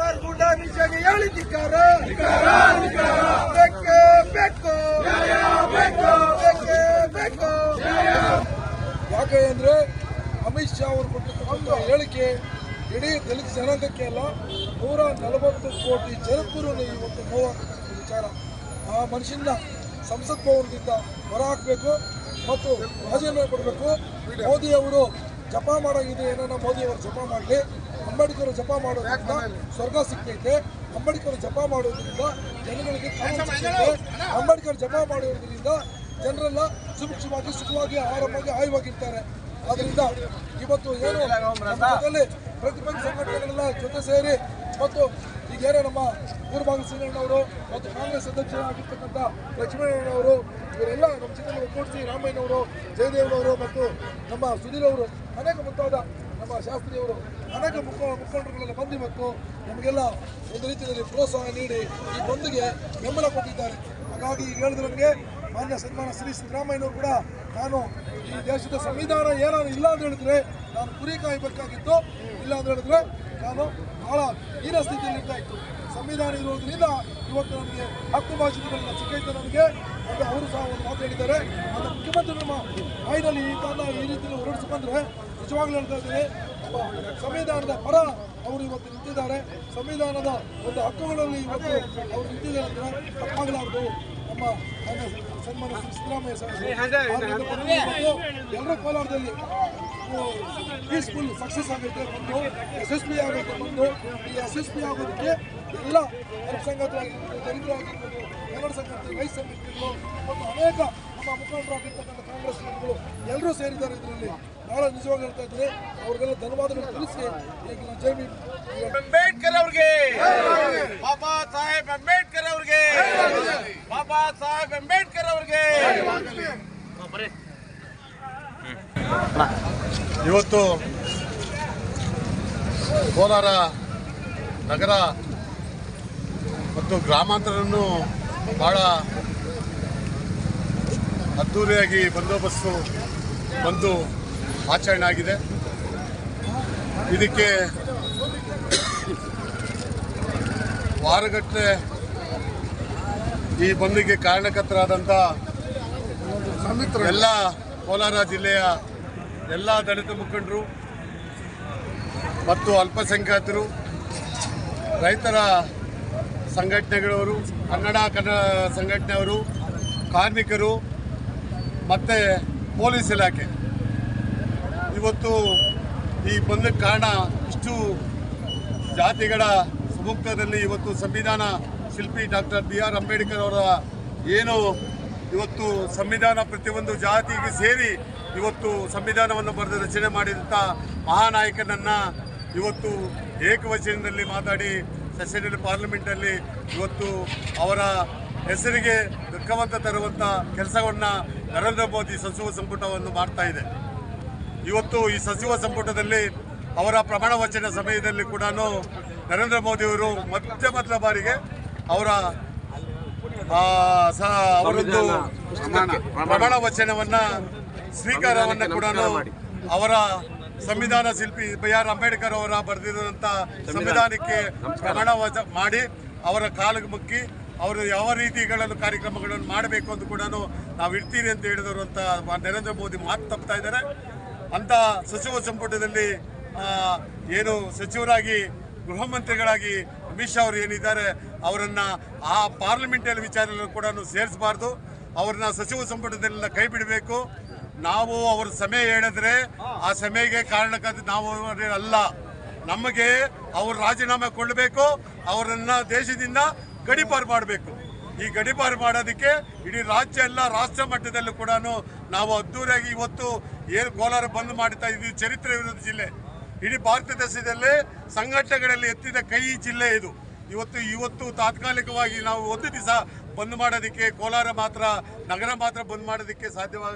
R ಗೂಂಡಾ ಮಿಷನ್ಗೆ ಹೇಳಿ ಧಿಕ್ಕಾರ. ಬೇಕೇ ಬೇಕು, ಬೇಕೇ ಬೇಕು. ಯಾಕೆ ಅಂದ್ರೆ ಅಮಿತ್ ಶಾ ಅವರು ಕೊಟ್ಟಿರ್ತಕ್ಕಂಥ ಹೇಳಿಕೆ ಇಡೀ ದಲಿತ ಜನಾಂಗಕ್ಕೆ ಅಲ್ಲ, 140 ಕೋಟಿ ಜನಕ್ಕೂ ಇವತ್ತು ನೋವಾಗ್ತಕ್ಕಂಥ ವಿಚಾರ. ಆ ಮನುಷ್ಯನ ಸಂಸತ್ ಭವನದಿಂದ ಹೊರ ಹಾಕಬೇಕು ಮತ್ತು ರಾಜೀನಾಮೆ ಕೊಡಬೇಕು. ಮೋದಿ ಅವರು ಜಪ ಮಾಡೋಗಿದೆ, ಏನೋ ಮೋದಿ ಅವರು ಜಪ ಮಾಡಲಿ. ಅಂಬೇಡ್ಕರ್ ಜಪ ಮಾಡೋದ್ರಿಂದ ಸ್ವರ್ಗ ಸಿಗ್ತೈತೆ. ಅಂಬೇಡ್ಕರ್ ಜಪ ಮಾಡೋದ್ರಿಂದ ಜನಗಳಿಗೆ ಕಾನೂನು ಸಿಗ್ತೈತೆ. ಅಂಬೇಡ್ಕರ್ ಜಪ ಮಾಡೋದ್ರಿಂದ ಜನರೆಲ್ಲ ಸುಭಿಕ್ಷವಾಗಿ ಸುಖವಾಗಿ ಆರಾಮಾಗಿ ಆಯುವಾಗಿರ್ತಾರೆ. ಆದ್ದರಿಂದ ಇವತ್ತು ಏನು ನಮ್ಮ ಜೊತೆಯಲ್ಲಿ ಪ್ರತಿಪಕ್ಷ ಸಂಘಟನೆಗಳೆಲ್ಲ ಜೊತೆ ಸೇರಿ ಮತ್ತು ಈಗೇನೋ ನಮ್ಮ ಪೂರ್ವಭಾಗ ಸಿಂಗಣ್ಣವರು ಮತ್ತು ಕಾಂಗ್ರೆಸ್ ಅಧ್ಯಕ್ಷರಾಗಿರ್ತಕ್ಕಂಥ ಲಕ್ಷ್ಮಣಯ್ಯನವರು ಇವರೆಲ್ಲ ನಮ್ಮ ಜೊತೆ ಒಗ್ಗೂಡಿಸಿ ರಾಮಯ್ಯನವರು, ಜಯದೇವ್ನವರು ಮತ್ತು ನಮ್ಮ ಸುಧೀರ್ ಅವರು ಅನೇಕ ಮುಂತಾದ ನಮ್ಮ ಶಾಸ್ತ್ರಿಯವರು ಅನೇಕ ಮುಖಂಡರುಗಳೆಲ್ಲ ಬಂದು ಇವತ್ತು ನಮಗೆಲ್ಲ ಒಂದು ರೀತಿಯಲ್ಲಿ ಪ್ರೋತ್ಸಾಹ ನೀಡಿ ಈ ಬಂದ್ಗೆ ಬೆಂಬಲ ಕೊಟ್ಟಿದ್ದಾರೆ. ಹಾಗಾಗಿ ಈಗ ಹೇಳಿದ್ರೆ ನನಗೆ ಮಾನ್ಯ ಸನ್ಮಾನ ಶ್ರೀ ಸಿದ್ದರಾಮಯ್ಯನವರು ಕೂಡ ನಾನು ಈ ದೇಶದ ಸಂವಿಧಾನ ಏನಾದ್ರು ಇಲ್ಲ ಅಂತ ಹೇಳಿದ್ರೆ ನಾನು ಕುರಿ ಕಾಯಬೇಕಾಗಿತ್ತು, ಇಲ್ಲ ಅಂತ ಹೇಳಿದ್ರೆ ನಾನು ಬಹಳ ಹೀನ ಸ್ಥಿತಿಯಲ್ಲಿ ಇರ್ತಾ ಇತ್ತು. ಸಂವಿಧಾನ ಇರೋದ್ರಿಂದ ಇವತ್ತು ನನಗೆ ಹಕ್ಕು ಭಾಷೆಗಳನ್ನ ಸಿಕ್ಕೈತೆ ನನಗೆ ಅಂತ ಅವರು ಸಹ ಒಂದು ಮಾತು ಹೇಳಿದ್ದಾರೆ. ನನ್ನ ಮುಖ್ಯಮಂತ್ರಿ ನಮ್ಮ ಆಯ್ನಲ್ಲಿ ಈ ರೀತಿಯಲ್ಲಿ ಹೊರಡಿಸ್ಕೊಂಡ್ರೆ ನಿಜವಾಗ್ಲೂ ಹೇಳ್ತಾ ಇದ್ದೀನಿ, ಸಂವಿಧಾನದ ಪರ ಅವರು ಇವತ್ತು ನಿಂತಿದ್ದಾರೆ. ಸಂವಿಧಾನದ ಒಂದು ಹಕ್ಕುಗಳಲ್ಲಿ ಇವತ್ತು ಅವರು ನಿಂತಿದ್ದಾರೆ ಅಂದರೆ ತಪ್ಪಾಗಲಾರದು. ನಮ್ಮ ಸನ್ಮಾನ ಸಿದ್ದರಾಮಯ್ಯ ಎಲ್ಲರೂ ಕೋಲಾರದಲ್ಲಿ ಪೀಸ್ಫುಲ್ ಸಕ್ಸಸ್ ಆಗೈತೆ, ಬಂದು ಯಶಸ್ವಿ ಆಗೈತೆ. ಬಂದು ಈ ಯಶಸ್ವಿ ಆಗೋದಕ್ಕೆ ಎಲ್ಲ ಅಲ್ಪಸಂಖ್ಯಾತರಾಗಿರ್ಬೋದು, ದಲಿತರಾಗಿರ್ಬೋದು, ಕನ್ನಡ ಸಂಘಟನೆ, ರೈತ ಸಂಘಟನೆಗಳು ಮತ್ತು ಅನೇಕ ನಮ್ಮ ಮುಖಂಡರಾಗಿರ್ತಕ್ಕಂಥ ಕಾಂಗ್ರೆಸ್ ಪಕ್ಷಗಳು ಎಲ್ಲರೂ ಸೇರಿದ್ದಾರೆ. ಇದರಲ್ಲಿ ಬಹಳ ನಿಜವಾಗಿ ಹೇಳ್ತಾ ಇದ್ದಾರೆ. ಅವ್ರಿಗೆಲ್ಲ ಧನ್ಯವಾದಗಳು ತಿಳಿಸಿ ಈಗ ಜೈ ಭೀಮ್. ಅಂಬೇಡ್ಕರ್ ಅವ್ರಿಗೆ, ಬಾಬಾ ಸಾಹೇಬ್ ಅಂಬೇಡ್ಕರ್ ಅವ್ರಿಗೆ, ಬಾಬಾ ಸಾಹೇಬ್ ಅಂಬೇಡ್ಕರ್ ಅವ್ರಿಗೆ. ಇವತ್ತು ಕೋಲಾರ ನಗರ ಮತ್ತು ಗ್ರಾಮಾಂತರವನ್ನು ಬಹಳ ಅದ್ಧೂರಿಯಾಗಿ ಬಂದೋಬಸ್ತು ಬಂದು ಆಚರಣೆ ಆಗಿದೆ. ಇದಕ್ಕೆ ವಾರಗಟ್ಟಲೆ ಈ ಬಂದಿಗೆ ಕಾರಣಕರ್ತರಾದಂಥ ಎಲ್ಲ ಕೋಲಾರ ಜಿಲ್ಲೆಯ ಎಲ್ಲ ದಲಿತ ಮುಖಂಡರು ಮತ್ತು ಅಲ್ಪಸಂಖ್ಯಾತರು, ರೈತರ ಸಂಘಟನೆಗಳವರು, ಕನ್ನಡ ಸಂಘಟನೆಯವರು, ಕಾರ್ಮಿಕರು ಮತ್ತು ಪೊಲೀಸ್ ಇಲಾಖೆ ಇವತ್ತು ಈ ಬಂದಕ್ಕೆ ಕಾರಣ ಇಷ್ಟು ಜಾತಿಗಳ ಸಮ್ಮುಖದಲ್ಲಿ ಇವತ್ತು ಸಂವಿಧಾನ ಶಿಲ್ಪಿ ಡಾಕ್ಟರ್ BR ಅಂಬೇಡ್ಕರ್ ಅವರ ಏನು ಇವತ್ತು ಸಂವಿಧಾನ ಪ್ರತಿಯೊಂದು ಜಾತಿಗೆ ಸೇರಿ ಇವತ್ತು ಸಂವಿಧಾನವನ್ನು ಬರೆದು ರಚನೆ ಮಾಡಿದಂಥ ಮಹಾನಾಯಕನನ್ನು ಇವತ್ತು ಏಕವಚನದಲ್ಲಿ ಮಾತಾಡಿ ಸೆಷನಲ್ಲಿ ಪಾರ್ಲಿಮೆಂಟಲ್ಲಿ ಇವತ್ತು ಅವರ ಹೆಸರಿಗೆ ದುಃಖವಂತ ತರುವಂಥ ಕೆಲಸವನ್ನು ನರೇಂದ್ರ ಮೋದಿ ಸಚಿವ ಸಂಪುಟವನ್ನು ಮಾಡ್ತಾ ಇದೆ. ಇವತ್ತು ಈ ಸಚಿವ ಸಂಪುಟದಲ್ಲಿ ಅವರ ಪ್ರಮಾಣ ವಚನ ಸಮಯದಲ್ಲಿ ಕೂಡ ನರೇಂದ್ರ ಮೋದಿಯವರು ಮೊದಲ ಬಾರಿಗೆ ಅವರೊಂದು ಪ್ರಮಾಣ ವಚನವನ್ನು ಸ್ವೀಕಾರವನ್ನು ಕೂಡ ಅವರ ಸಂವಿಧಾನ ಶಿಲ್ಪಿ BR ಅಂಬೇಡ್ಕರ್ ಅವರ ಬರೆದಿರುವಂಥ ಸಂವಿಧಾನಕ್ಕೆ ಪ್ರಮಾಣ ಮಾಡಿ ಅವರ ಕಾಲಿಗೆ ಮುಕ್ಕಿ ಅವರು ಯಾವ ರೀತಿಗಳನ್ನು ಕಾರ್ಯಕ್ರಮಗಳನ್ನು ಮಾಡಬೇಕು ಅಂತ ಕೂಡ ನಾವು ಇರ್ತೀರಿ ಅಂತ ಹೇಳಿದವರು ಅಂತ ನರೇಂದ್ರ ಮೋದಿ ಮಾತು ತಪ್ತಾ ಇದ್ದಾರೆ. ಅಂಥ ಸಚಿವ ಸಂಪುಟದಲ್ಲಿ ಏನು ಸಚಿವರಾಗಿ ಗೃಹ ಮಂತ್ರಿಗಳಾಗಿ ಅಮಿತ್ ಶಾ ಅವರು ಏನಿದ್ದಾರೆ ಅವರನ್ನು ಆ ಪಾರ್ಲಿಮೆಂಟರಿ ವಿಚಾರದಲ್ಲೂ ಕೂಡ ಸೇರಿಸಬಾರ್ದು. ಅವ್ರನ್ನ ಸಚಿವ ಸಂಪುಟದಲ್ಲೆಲ್ಲ ಕೈ ಬಿಡಬೇಕು. ನಾವು ಅವ್ರ ಸಮಯ ಹೇಳಿದ್ರೆ ಆ ಸಮಯಕ್ಕೆ ಕಾರಣಕ್ಕಾದ ನಾವು ಅಲ್ಲ, ನಮಗೆ ಅವರು ರಾಜೀನಾಮೆ ಕೊಡಬೇಕು, ಅವರನ್ನು ದೇಶದಿಂದ ಗಡೀಪಾರು ಮಾಡಬೇಕು. ಈ ಗಡೀಪಾರು ಮಾಡೋದಕ್ಕೆ ಇಡೀ ರಾಜ್ಯ ಎಲ್ಲ ರಾಷ್ಟ್ರ ಮಟ್ಟದಲ್ಲೂ ಕೂಡ ನಾವು ಅದ್ದೂರಿಯಾಗಿ ಇವತ್ತು ಏನು ಕೋಲಾರ ಬಂದ್ ಮಾಡ್ತಾ ಇದ್ದೀವಿ. ಚರಿತ್ರೆ ವಿರೋಧಿ ಜಿಲ್ಲೆ, ಇಡೀ ಭಾರತ ದೇಶದಲ್ಲೇ ಸಂಘಟನೆಗಳಲ್ಲಿ ಎತ್ತಿದ ಕೈ ಜಿಲ್ಲೆ ಇದು. ಇವತ್ತು ತಾತ್ಕಾಲಿಕವಾಗಿ ನಾವು ಒಂದು ದಿವಸ ಬಂದ್ ಮಾಡೋದಕ್ಕೆ ಕೋಲಾರ ಮಾತ್ರ ನಗರ ಮಾತ್ರ ಬಂದ್ ಮಾಡೋದಕ್ಕೆ ಸಾಧ್ಯವಾಗುತ್ತೆ.